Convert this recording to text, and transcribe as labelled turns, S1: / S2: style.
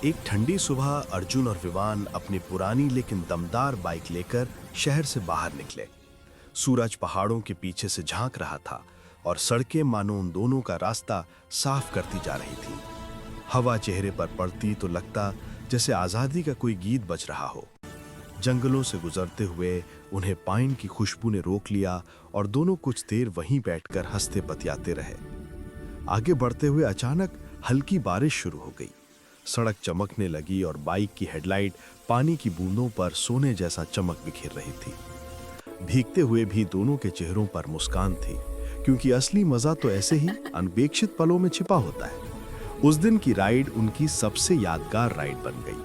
S1: एक ठंडी सुबह अर्जुन और विवान अपनी पुरानी लेकिन दमदार बाइक लेकर शहर से बाहर निकले। सूरज पहाड़ों के पीछे से झांक रहा था और सड़कें मानो उन दोनों का रास्ता साफ करती जा रही थी। हवा चेहरे पर पड़ती तो लगता जैसे आजादी का कोई गीत बज रहा हो। जंगलों से गुजरते हुए उन्हें पाइन की खुशबू ने रोक लिया और दोनों कुछ देर वहीं बैठकर हंसते बतियाते रहे। आगे बढ़ते हुए अचानक हल्की बारिश शुरू हो गई। सड़क चमकने लगी और बाइक की हेडलाइट पानी की बूंदों पर सोने जैसा चमक बिखेर रही थी। भीगते हुए भी दोनों के चेहरों पर मुस्कान थी, क्योंकि असली मजा तो ऐसे ही अनपेक्षित पलों में छिपा होता है। उस दिन की राइड उनकी सबसे यादगार राइड बन गई।